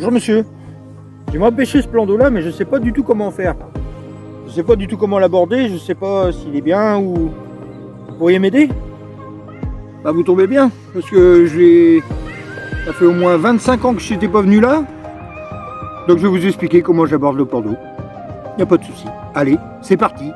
Bonjour monsieur, j'aimerais pêcher ce plan d'eau là mais je sais pas du tout comment faire. Je sais pas du tout comment l'aborder, je sais pas s'il est bien ou... Vous pourriez m'aider? Bah vous tombez bien, parce que ça fait au moins 25 ans que je n'étais pas venu là. Donc je vais vous expliquer comment j'aborde le plan d'eau. Y a pas de souci. Allez, c'est parti.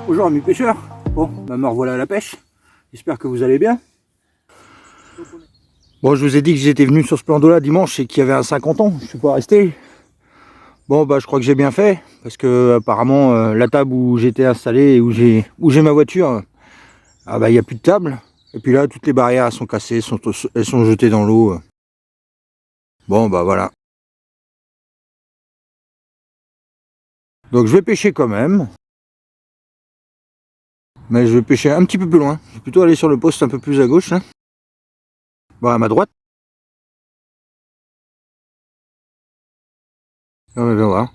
Bonjour amis pêcheurs, bon, bah me revoilà à la pêche, j'espère que vous allez bien. Bon, je vous ai dit que j'étais venu sur ce plan d'eau là dimanche et qu'il y avait un 50 ans, je suis pas resté. Bon bah je crois que j'ai bien fait, parce que apparemment la table où j'étais installé et où j'ai ma voiture, ah bah il n'y a plus de table. Et puis là toutes les barrières elles sont cassées, elles sont jetées dans l'eau. Bon bah voilà. Donc je vais pêcher quand même. Mais je vais pêcher un petit peu plus loin. Je vais plutôt aller sur le poste un peu plus à gauche là. Bon, à ma droite. On va voir.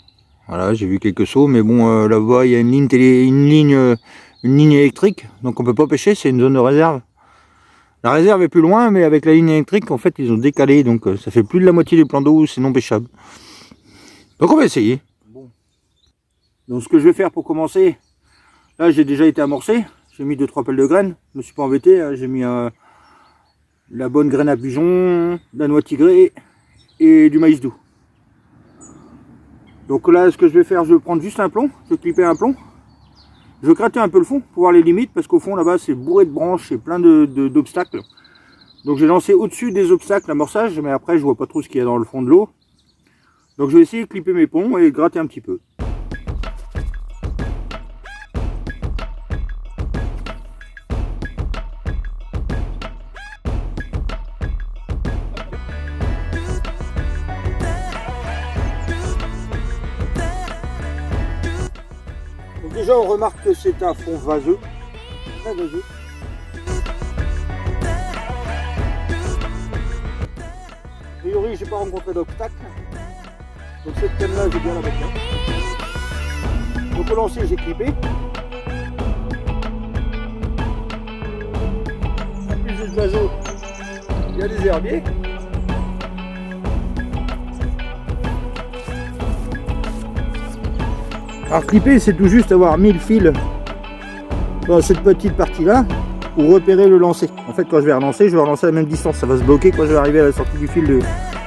Voilà, j'ai vu quelques sauts, mais bon, là-bas il y a une ligne électrique, donc on peut pas pêcher, c'est une zone de réserve. La réserve est plus loin, mais avec la ligne électrique, en fait, ils ont décalé, donc ça fait plus de la moitié du plan d'eau où c'est non pêchable. Donc on va essayer. Bon. Donc ce que je vais faire pour commencer, là j'ai déjà été amorcé, j'ai mis 2-3 pelles de graines, je me suis pas embêté, hein, j'ai mis la bonne graine à pigeon, la noix tigrée et du maïs doux. Donc là, ce que je vais faire, je vais prendre juste un plomb, je vais clipper un plomb. Je vais gratter un peu le fond pour voir les limites, parce qu'au fond là-bas c'est bourré de branches et plein d'obstacles. Donc j'ai lancé au-dessus des obstacles l'amorçage, mais après je vois pas trop ce qu'il y a dans le fond de l'eau. Donc je vais essayer de clipper mes ponts et gratter un petit peu. Donc déjà on remarque que c'est un fond vaseux, très vaseux. A priori j'ai pas rencontré d'obstacle, donc cette canne là j'ai bien la mettre là. Donc au lancer j'ai clippé. En plus des oiseaux, il y a des herbiers. Alors clipper c'est tout juste avoir mis le fil dans cette petite partie là pour repérer le lancer. En fait quand je vais relancer à la même distance, ça va se bloquer quand je vais arriver à la sortie du fil de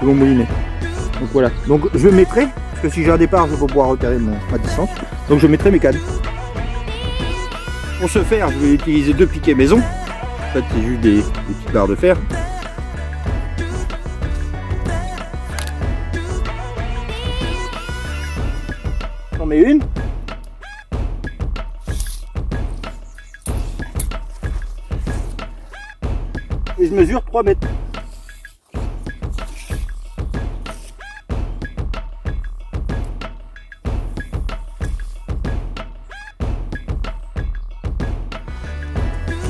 mon moulinet. Donc voilà, donc je mettrai, parce que si j'ai un départ je vais pas pouvoir repérer ma distance, donc je mettrai mes cannes. Pour ce faire je vais utiliser 2 piquets maison, en fait c'est juste des petites barres de fer. J'en mets une. Et je mesure 3 mètres.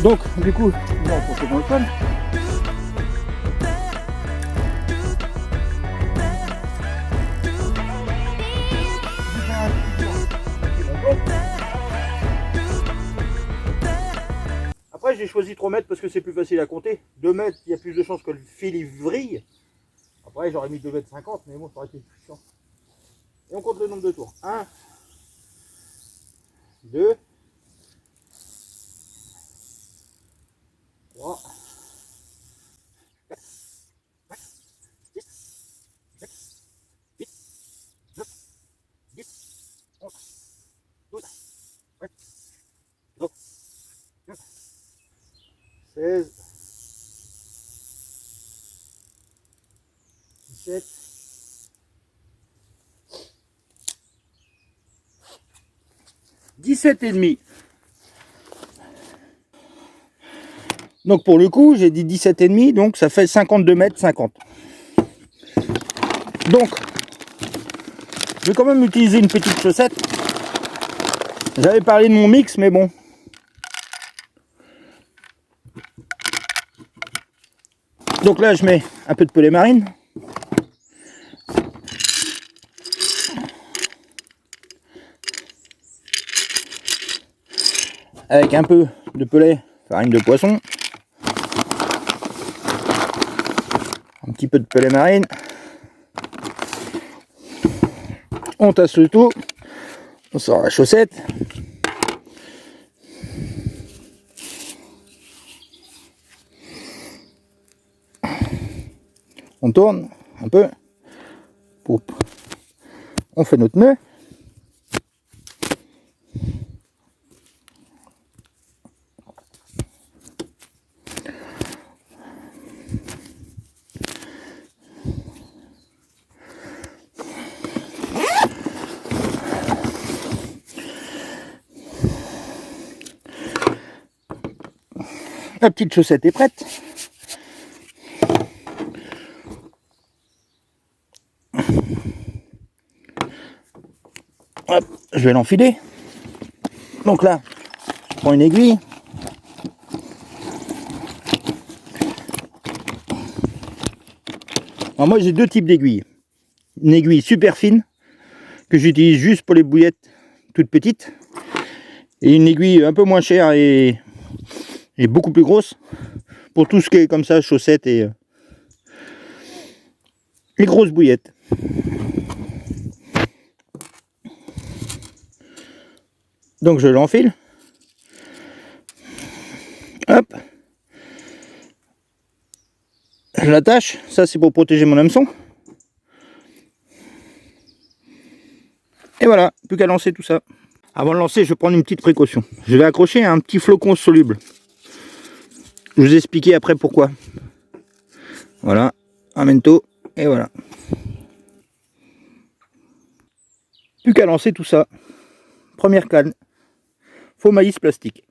Donc, du coup, on va enfoncer dans le sol. Après j'ai choisi 3 mètres parce que c'est plus facile à compter. 2 mètres, il y a plus de chances que le fil il vrille. Après j'aurais mis 2 mètres 50, mais bon ça aurait été plus chiant. Et on compte le nombre de tours. 1, 2, 3, 4, 5, 6, 7, 8, 9, 10, 11, 12, 13, 14, 15, 16, 17, 17 et demi. Donc pour le coup, j'ai dit 17,5, donc ça fait 52 mètres 50. Donc, je vais quand même utiliser une petite chaussette. J'avais parlé de mon mix, mais bon. Donc là, je mets un peu de pellet marine. Avec un peu de pellet, farine de poisson. Un petit peu de pellet marine. On tasse le tout. On sort la chaussette. On tourne un peu. Poup. On fait notre nœud. La petite chaussette est prête. Hop, je vais l'enfiler. Donc là, je prends une aiguille. Alors moi j'ai deux types d'aiguilles. Une aiguille super fine que j'utilise juste pour les bouillettes toutes petites. Et une aiguille un peu moins chère et beaucoup plus grosse pour tout ce qui est comme ça, chaussettes et les grosses bouillettes. Donc je l'enfile. Hop. Je l'attache. Ça c'est pour protéger mon hameçon. Et voilà, plus qu'à lancer tout ça. Avant de lancer, je vais prendre une petite précaution. Je vais accrocher un petit flocon soluble. Je vous expliquer après pourquoi. Voilà, un mento, et voilà. Plus qu'à lancer tout ça. Première canne. Faux maïs plastique.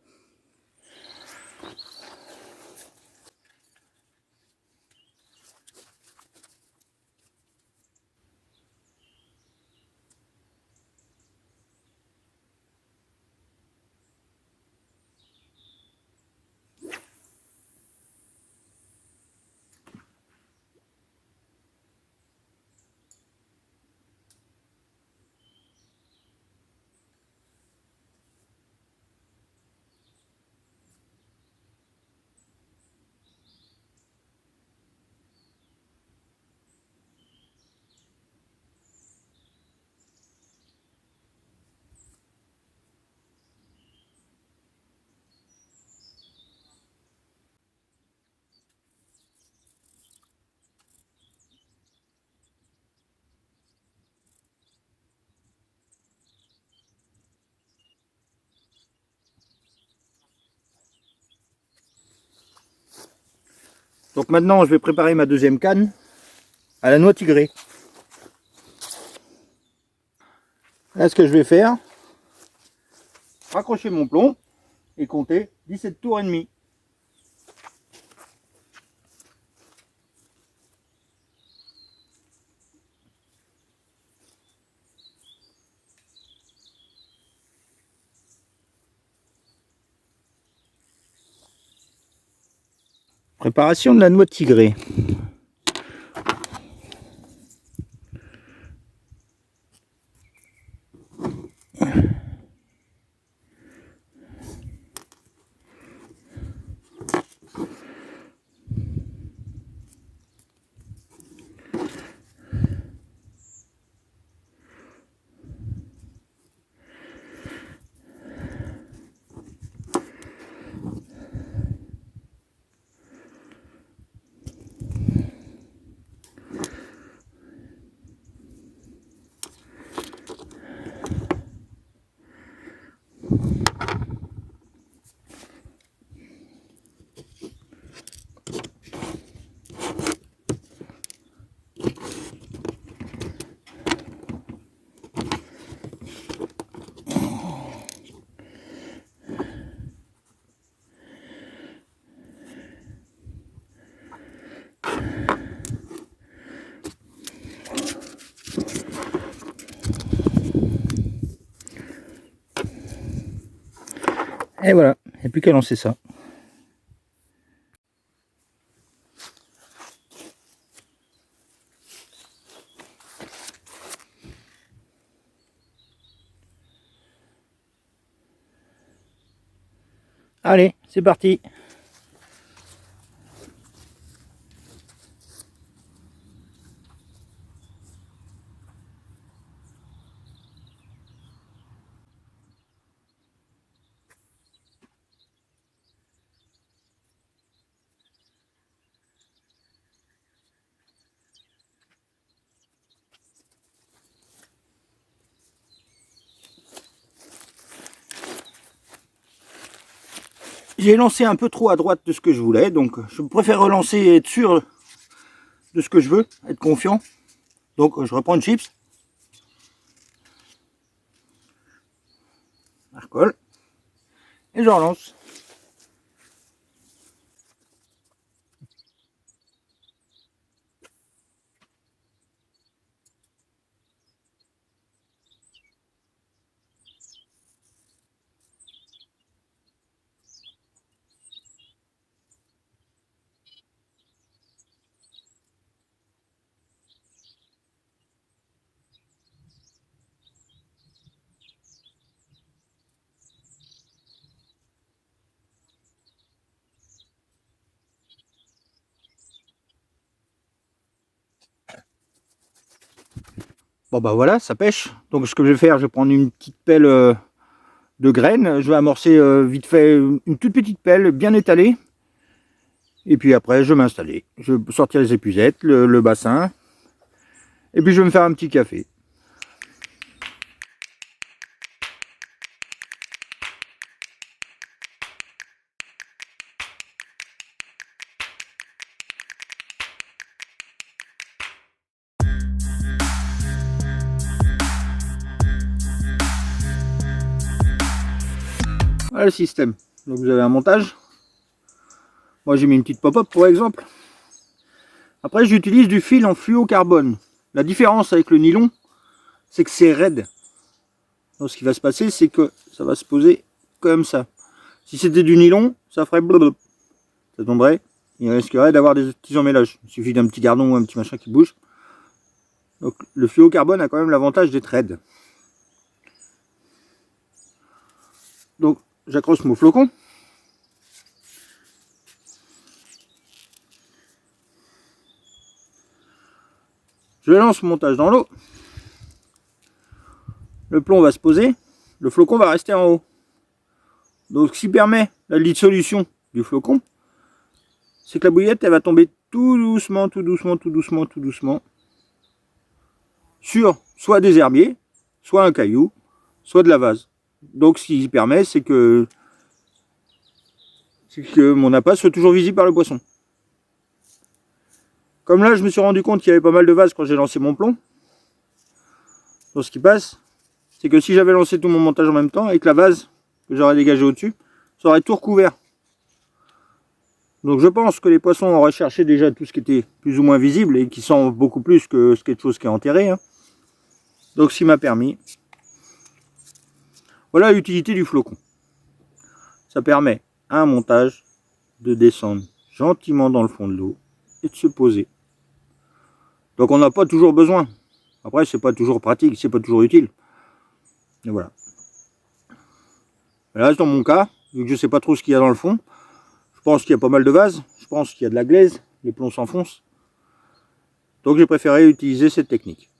Donc maintenant, je vais préparer ma deuxième canne à la noix tigrée. Là, ce que je vais faire, raccrocher mon plomb et compter 17 tours et demi. Préparation de la noix tigrée. Et voilà, il n'y a plus qu'à lancer ça. Allez, c'est parti. J'ai lancé un peu trop à droite de ce que je voulais, donc je préfère relancer et être sûr de ce que je veux, être confiant. Donc je reprends une chips. Je recolle. Et je relance. Bon bah voilà, ça pêche. Donc ce que je vais faire, je vais prendre une petite pelle de graines. Je vais amorcer vite fait une toute petite pelle bien étalée. Et puis après, je vais m'installer. Je vais sortir les épuisettes, le bassin. Et puis je vais me faire un petit café. Voilà le système. Donc vous avez un montage. Moi j'ai mis une petite pop-up pour exemple. Après j'utilise du fil en fluocarbone. La différence avec le nylon, c'est que c'est raide. Donc ce qui va se passer, c'est que ça va se poser comme ça. Si c'était du nylon, ça ferait blablabla. Ça tomberait. Il risquerait d'avoir des petits emmêlages. Il suffit d'un petit gardon ou un petit machin qui bouge. Donc le fluocarbone a quand même l'avantage d'être raide. Donc j'accroche mon flocon. Je lance mon montage dans l'eau. Le plomb va se poser. Le flocon va rester en haut. Donc ce qui permet la dissolution du flocon, c'est que la bouillette elle va tomber tout doucement, tout doucement, tout doucement, tout doucement sur soit des herbiers, soit un caillou, soit de la vase. Donc ce qui permet, c'est que mon appât soit toujours visible par le poisson. Comme là, je me suis rendu compte qu'il y avait pas mal de vases quand j'ai lancé mon plomb. Donc ce qui passe, c'est que si j'avais lancé tout mon montage en même temps, avec la vase que j'aurais dégagé au-dessus, ça aurait tout recouvert. Donc je pense que les poissons auraient cherché déjà tout ce qui était plus ou moins visible et qui sent beaucoup plus que quelque chose qui est enterré. Hein. Donc ce qui m'a permis. Voilà l'utilité du flocon. Ça permet à un montage de descendre gentiment dans le fond de l'eau et de se poser. Donc on n'a pas toujours besoin. Après c'est pas toujours pratique, c'est pas toujours utile. Et voilà. Là dans mon cas, vu que je sais pas trop ce qu'il y a dans le fond, je pense qu'il y a pas mal de vases, je pense qu'il y a de la glaise, les plombs s'enfoncent. Donc j'ai préféré utiliser cette technique.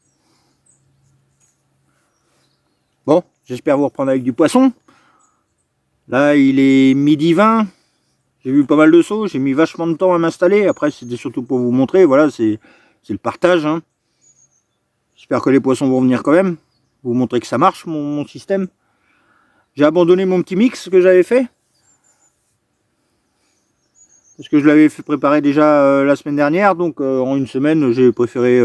Bon, j'espère vous reprendre avec du poisson. Là il est 12h20. J'ai vu pas mal de sauts, j'ai mis vachement de temps à m'installer. Après c'était surtout pour vous montrer, voilà, c'est le partage. Hein. J'espère que les poissons vont venir quand même. Vous montrer que ça marche mon système. J'ai abandonné mon petit mix que j'avais fait. Parce que je l'avais fait préparer déjà la semaine dernière. Donc en une semaine j'ai préféré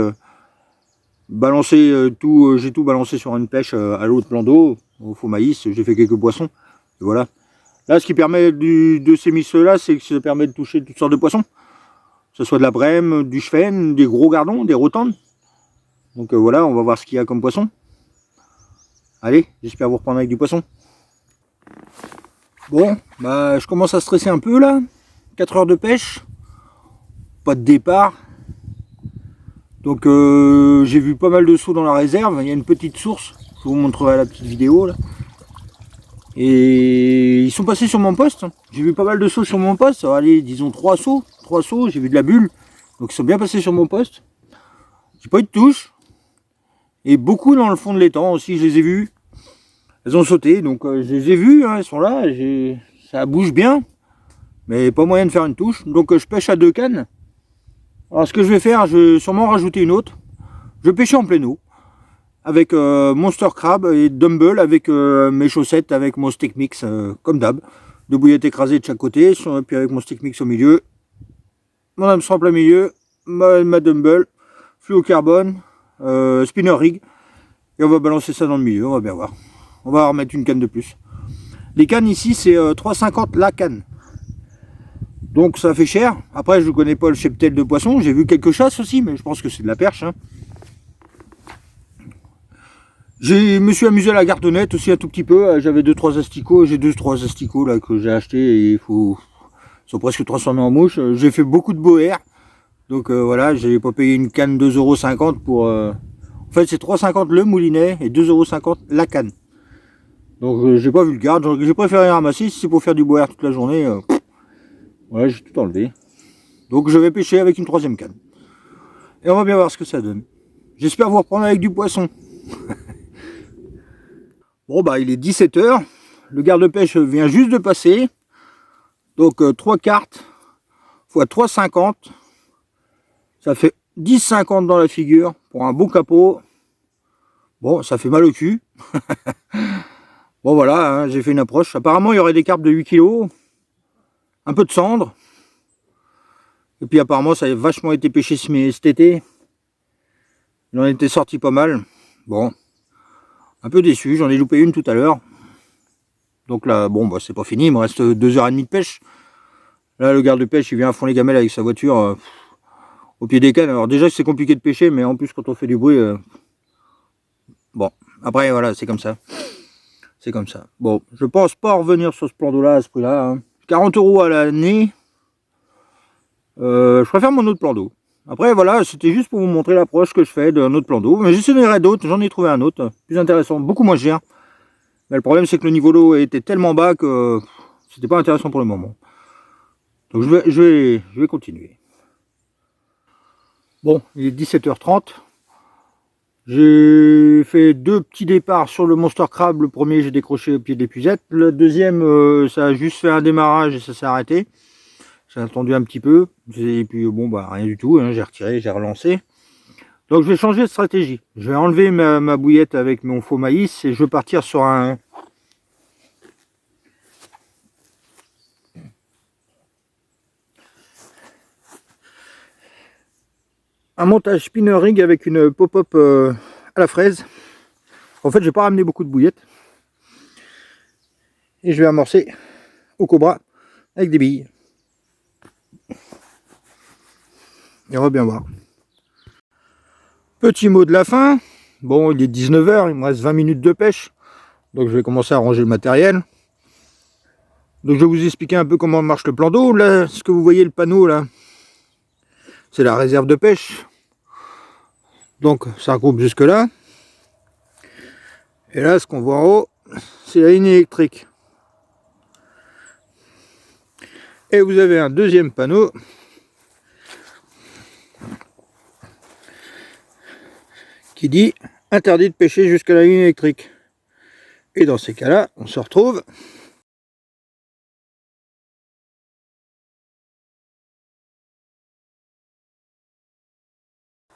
balancer tout. J'ai tout balancé sur une pêche à l'autre plan d'eau. Au faux maïs, j'ai fait quelques poissons. Et voilà. Là ce qui permet de ces mix là, c'est que ça permet de toucher toutes sortes de poissons. Que ce soit de la brème, du chevenne, des gros gardons, des rotandes. Donc voilà, on va voir ce qu'il y a comme poisson. Allez, j'espère vous reprendre avec du poisson. Bon, bah je commence à stresser un peu là. 4 heures de pêche. Pas de départ. Donc j'ai vu pas mal de sauts dans la réserve. Il y a une petite source. Je vous montrerai la petite vidéo là. Et ils sont passés sur mon poste. J'ai vu pas mal de sauts sur mon poste. Ça va aller, disons 3 sauts. 3 sauts, j'ai vu de la bulle. Donc ils sont bien passés sur mon poste. J'ai pas eu de touche. Et beaucoup dans le fond de l'étang aussi, je les ai vus. Elles ont sauté, donc je les ai vues, hein, elles sont là, ça bouge bien, mais pas moyen de faire une touche. Donc je pêche à 2 cannes. Alors ce que je vais faire, je vais sûrement rajouter une autre. Je vais pêcher en pleine eau, avec Monster Crab et Dumble, avec mes chaussettes, avec mon stick mix, comme d'hab. 2 bouillettes écrasées de chaque côté, puis avec mon stick mix au milieu. Mon hameçon en plein milieu, ma Dumble, fluocarbone, spinner rig. Et on va balancer ça dans le milieu, on va bien voir. On va remettre une canne de plus. Les cannes ici, c'est 3,50 la canne. Donc ça fait cher. Après, je ne connais pas le cheptel de poisson. J'ai vu quelques chasses aussi, mais je pense que c'est de la perche. Hein. Je me suis amusé à la gardonnette aussi un tout petit peu. J'avais 2-3 asticots. J'ai 2-3 asticots là que j'ai achetés et ils sont presque transformés en mouches. J'ai fait beaucoup de boer. Donc voilà, j'ai pas payé une canne 2,50 € pour... En fait, c'est 3,50 le moulinet et 2,50 € la canne. Donc j'ai pas vu le garde, j'ai préféré ramasser. Si c'est pour faire du boire toute la journée, voilà, j'ai tout enlevé. Donc je vais pêcher avec une 3e canne. Et on va bien voir ce que ça donne. J'espère vous reprendre avec du poisson. Bon bah il est 17 h. Le garde-pêche vient juste de passer. Donc 3 cartes x 3,50. Ça fait 10,50 dans la figure pour un bon capot. Bon, ça fait mal au cul. Bon voilà, hein, j'ai fait une approche. Apparemment il y aurait des carpes de 8 kg, un peu de cendre. Et puis apparemment ça a vachement été pêché cet été. Il en était sorti pas mal. Bon, un peu déçu, j'en ai loupé une tout à l'heure. Donc là, bon bah c'est pas fini, il me reste 2h30 de pêche. Là le garde de pêche il vient à fond les gamelles avec sa voiture au pied des cannes. Alors déjà c'est compliqué de pêcher, mais en plus quand on fait du bruit... Bon, après voilà, c'est comme ça. C'est comme ça. Bon, je pense pas revenir sur ce plan d'eau là à ce prix là. Hein. 40 € à l'année. Je préfère mon autre plan d'eau. Après voilà, c'était juste pour vous montrer l'approche que je fais d'un autre plan d'eau. Mais j'essaierai d'autres, j'en ai trouvé un autre, plus intéressant, beaucoup moins cher. Mais le problème c'est que le niveau d'eau était tellement bas que c'était pas intéressant pour le moment. Donc je vais continuer. Bon, il est 17h30. J'ai fait 2 petits départs sur le Monster Crab. Le premier, j'ai décroché au pied de l'épuisette. Le deuxième, ça a juste fait un démarrage et ça s'est arrêté. J'ai attendu un petit peu. Et puis, bon, bah, rien du tout. Hein, j'ai retiré, j'ai relancé. Donc, je vais changer de stratégie. Je vais enlever ma bouillette avec mon faux maïs et je vais partir sur un montage spinner rig avec une pop-up à la fraise. En fait, je vais pas ramener beaucoup de bouillettes. Et je vais amorcer au cobra avec des billes. Et on va bien voir. Petit mot de la fin. Bon, il est 19 h, il me reste 20 minutes de pêche. Donc je vais commencer à ranger le matériel. Donc je vais vous expliquer un peu comment marche le plan d'eau. Là, ce que vous voyez, le panneau là, c'est la réserve de pêche. Donc ça regroupe jusque là. Et là, ce qu'on voit en haut, c'est la ligne électrique. Et vous avez un deuxième panneau qui dit interdit de pêcher jusqu'à la ligne électrique. Et dans ces cas-là, on se retrouve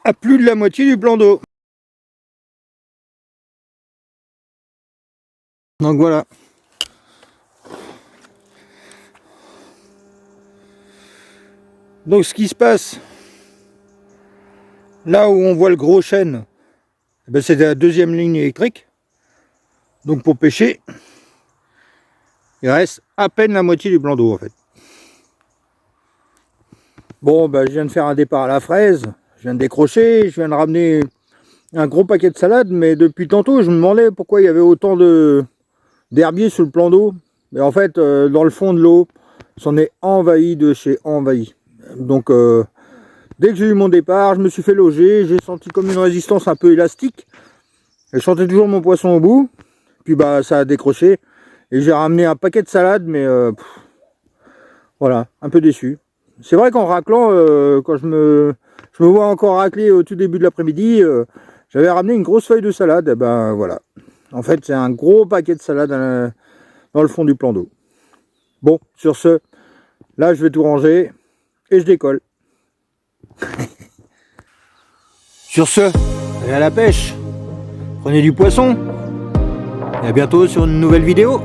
à plus de la moitié du plan d'eau. Donc voilà. Donc ce qui se passe, là où on voit le gros chêne, ben c'est la deuxième ligne électrique. Donc pour pêcher, il reste à peine la moitié du plan d'eau en fait. Bon, ben, je viens de faire un départ à la fraise, je viens de décrocher, je viens de ramener un gros paquet de salade, mais depuis tantôt je me demandais pourquoi il y avait autant d'herbier sur le plan d'eau. Mais en fait, dans le fond de l'eau, c'en est envahi de chez envahi. Donc, dès que j'ai eu mon départ, je me suis fait loger, j'ai senti comme une résistance un peu élastique. Et je sentais toujours mon poisson au bout. Puis bah ça a décroché. Et j'ai ramené un paquet de salade, mais voilà, un peu déçu. C'est vrai qu'en raclant, quand je me vois encore racler au tout début de l'après-midi, j'avais ramené une grosse feuille de salade. Et ben voilà. En fait, c'est un gros paquet de salade dans le fond du plan d'eau. Bon, sur ce, là je vais tout ranger et je décolle. Sur ce, allez à la pêche, prenez du poisson et à bientôt sur une nouvelle vidéo.